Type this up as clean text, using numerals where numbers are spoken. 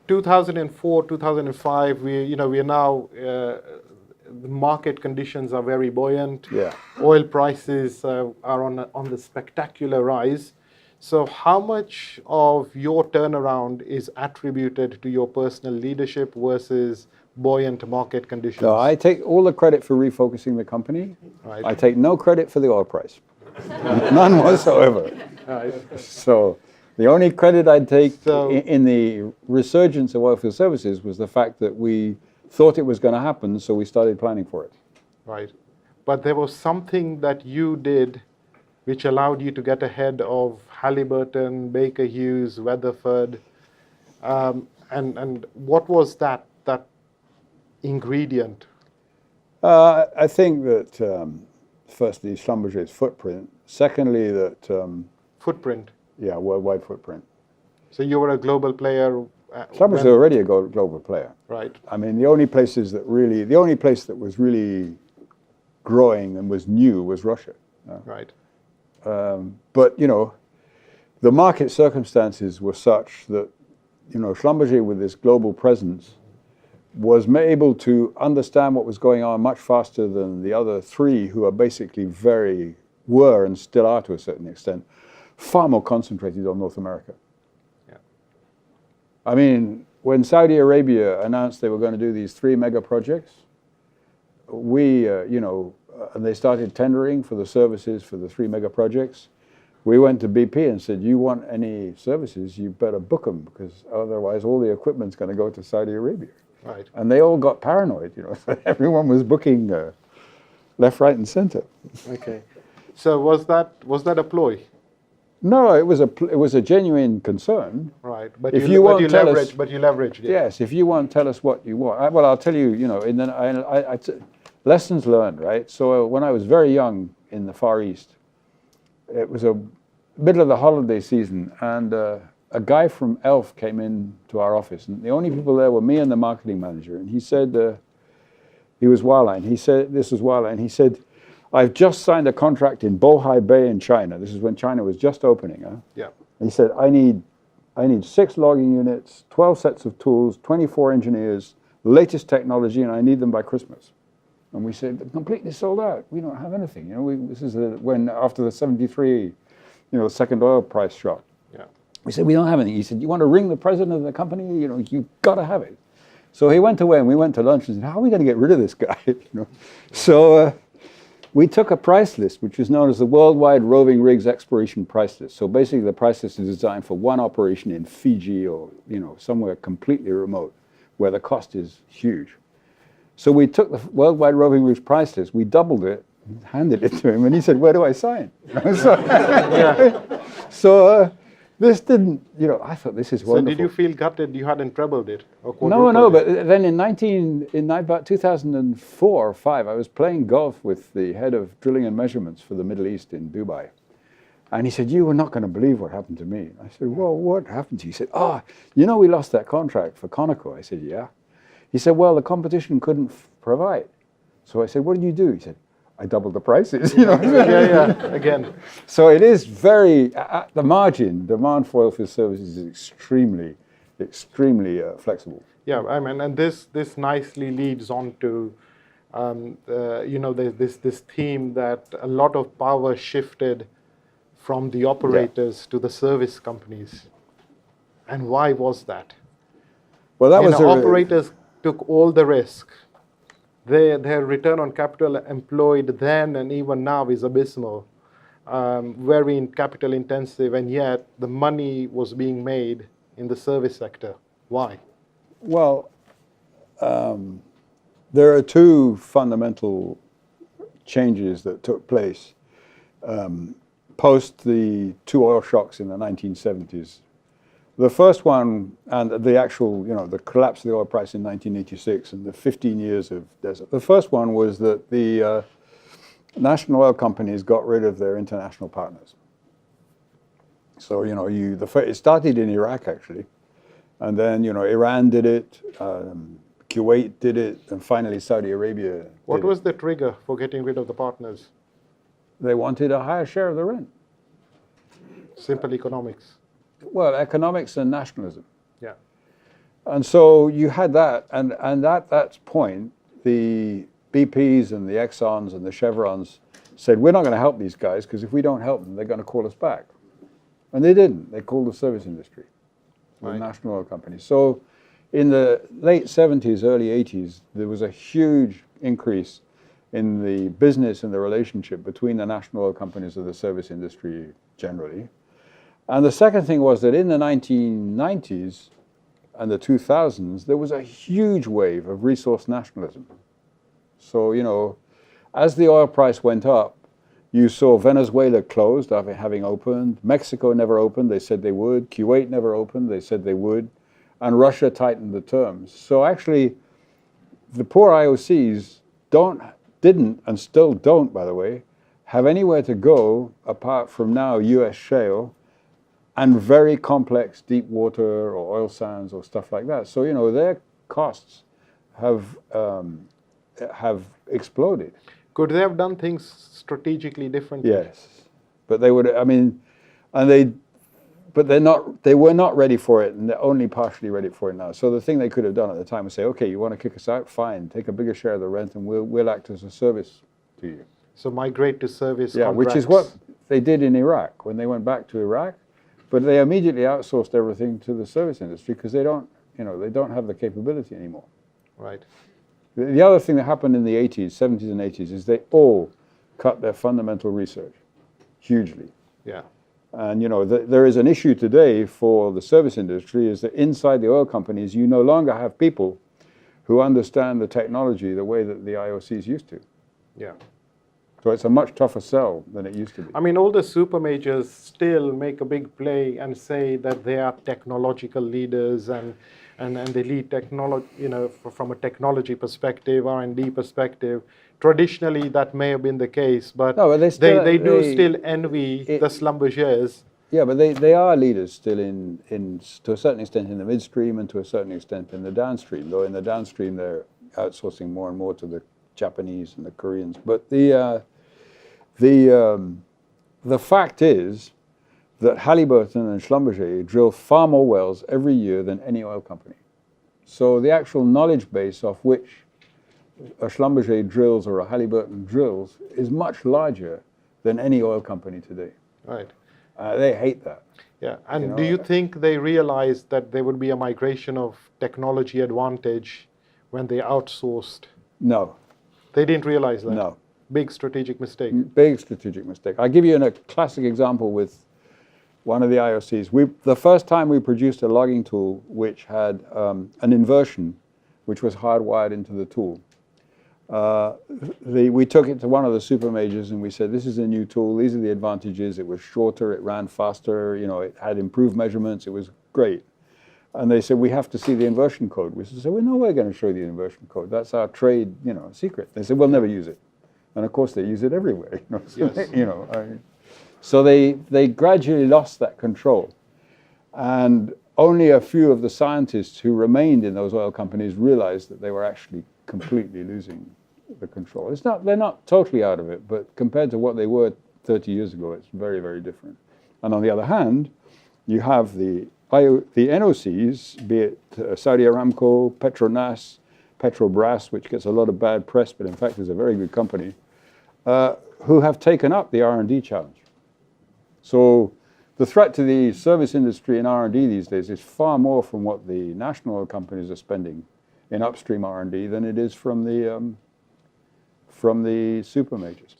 2004, 2005, we are now, the market conditions are very buoyant. Yeah. Oil prices are on the spectacular rise. So how much of your turnaround is attributed to your personal leadership versus buoyant market conditions? So I take all the credit for refocusing the company. Right. I take no credit for the oil price. None whatsoever. Right. So the only credit I'd take So- in the resurgence of oilfield services was the fact that we thought it was going to happen, so we started planning for it. Right. But there was something that you did which allowed you to get ahead of Halliburton, Baker Hughes, Weatherford. And what was that ingredient? I think that, firstly, Schlumberger's footprint. Secondly, that, Footprint. yeah, worldwide footprint. So you were a global player. Schlumberger's already a global player. Right. I mean, the only place that was really growing and was new was Russia. Right. But, the market circumstances were such that, Schlumberger with this global presence was able to understand what was going on much faster than the other three who are basically were and still are to a certain extent, far more concentrated on North America. Yeah. I mean, when Saudi Arabia announced they were going to do these 3 mega projects, and they started tendering for the services for the 3 mega projects, we went to BP and said, you want any services, you better book them, because otherwise all the equipment's going to go to Saudi Arabia. Right. And they all got paranoid, so everyone was booking left, right, and center. Okay. So was that a ploy? No, it was a genuine concern. Right. But If you leveraged it. Yes, if you want, tell us what you want. Well, I'll tell you, lessons learned, right? So when I was very young in the Far East, it was a middle of the holiday season, and a guy from ELF came in to our office, and the only people there were me and the marketing manager. And he said, he was Wireline. He said, this was Wireline. He said, I've just signed a contract in Bohai Bay in China. This is when China was just opening. Huh? Yeah. And he said, I need 6 logging units, 12 sets of tools, 24 engineers, latest technology, and I need them by Christmas. And we said, completely sold out. We don't have anything. This is when after the 73, second oil price shock. Yeah. We said, we don't have anything. He said, you want to ring the president of the company? You've got to have it. So he went away and we went to lunch and said, how are we going to get rid of this guy? So we took a price list, which is known as the Worldwide Roving Rigs Exploration Price List. So basically the price list is designed for one operation in Fiji or somewhere completely remote where the cost is huge. So we took the Worldwide Roving Rigs Price List, we doubled it, handed it to him, and he said, where do I sign? So this didn't, I thought this is wonderful. So did you feel gutted you hadn't trebled it? Or No, but then in about 2004 or 5, I was playing golf with the head of drilling and measurements for the Middle East in Dubai. And he said, you were not going to believe what happened to me. I said, well, what happened to you? He said, we lost that contract for Conoco. I said, yeah. He said, well, the competition couldn't provide. So I said, what did you do? He said, I doubled the prices. Again. So it is very, at the margin, demand for oilfield services is extremely, extremely flexible. Yeah, and this nicely leads on to, there's this theme that a lot of power shifted from the operators to the service companies. And why was that? Well, that was operators took all the risk. Their return on capital employed then and even now is abysmal, very capital intensive, and yet the money was being made in the service sector. Why? Well, there are 2 fundamental changes that took place post the 2 oil shocks in the 1970s. The first one, and the actual, the collapse of the oil price in 1986 and the 15 years of desert. The first one was that the national oil companies got rid of their international partners. So, it started in Iraq, actually. And then, Iran did it, Kuwait did it, and finally Saudi Arabia did it. What was the trigger for getting rid of the partners? They wanted a higher share of the rent. Simple economics. Well, economics and nationalism. Yeah. And so you had that, and at that point, the BPs and the Exxons and the Chevrons said, we're not going to help these guys, because if we don't help them, they're going to call us back. And they didn't. They called the service industry, the national oil companies. So in the late 70s, early 80s, there was a huge increase in the business and the relationship between the national oil companies and the service industry generally. And the second thing was that in the 1990s and the 2000s, there was a huge wave of resource nationalism. So, you know, as the oil price went up, you saw Venezuela closed after having opened. Mexico never opened. They said they would. Kuwait never opened. They said they would. And Russia tightened the terms. So actually, the poor IOCs didn't, and still don't, by the way, have anywhere to go apart from now US shale and very complex deep water or oil sands or stuff like that. So, you know, their costs have exploded. Could they have done things strategically differently? Yes, but they would. I mean, but they were not ready for it, and they're only partially ready for it now. So the thing they could have done at the time was say, okay, you want to kick us out? Fine, take a bigger share of the rent, and we'll act as a service to you. So migrate to service contracts. Which is what they did in Iraq when they went back to Iraq, but they immediately outsourced everything to the service industry because they don't have the capability anymore. Right. The other thing that happened in the 80s, 70s and 80s is they all cut their fundamental research hugely. Yeah. And, you know, there is an issue today for the service industry is that inside the oil companies, you no longer have people who understand the technology the way that the IOCs used to. Yeah. So it's a much tougher sell than it used to be. I mean, all the super majors still make a big play and say that they are technological leaders and they lead technology, you know, from a technology perspective, R&D perspective. Traditionally, that may have been the case, but no, but they do still envy the Schlumbergers. Yeah, but they are leaders still in to a certain extent in the midstream and to a certain extent in the downstream. Though in the downstream they're outsourcing more and more to the Japanese and the Koreans. But the fact is that Halliburton and Schlumberger drill far more wells every year than any oil company. So the actual knowledge base of which a Schlumberger drills or a Halliburton drills is much larger than any oil company today. Right. They hate that. Yeah. And do you think they realized that there would be a migration of technology advantage when they outsourced? No. They didn't realize that? No. Big strategic mistake. Big strategic mistake. I'll give you a classic example with one of the IOCs. The first time we produced a logging tool which had an inversion, which was hardwired into the tool. We took it to one of the super majors and we said, this is a new tool, these are the advantages. It was shorter, it ran faster, you know, it had improved measurements, it was great. And they said, we have to see the inversion code. We said, well, no, we're going to show you the inversion code. That's our trade, you know, secret. They said, we'll never use it. And of course, they use it everywhere. You know, so, yes. You know, so they gradually lost that control. And only a few of the scientists who remained in those oil companies realized that they were actually completely losing the control. They're not totally out of it, but compared to what they were 30 years ago, it's very, very different. And on the other hand, you have the NOCs, be it Saudi Aramco, Petronas, Petrobras, which gets a lot of bad press, but in fact is a very good company, who have taken up the R&D challenge. So the threat to the service industry in R&D these days is far more from what the national oil companies are spending in upstream R&D than it is from the super majors.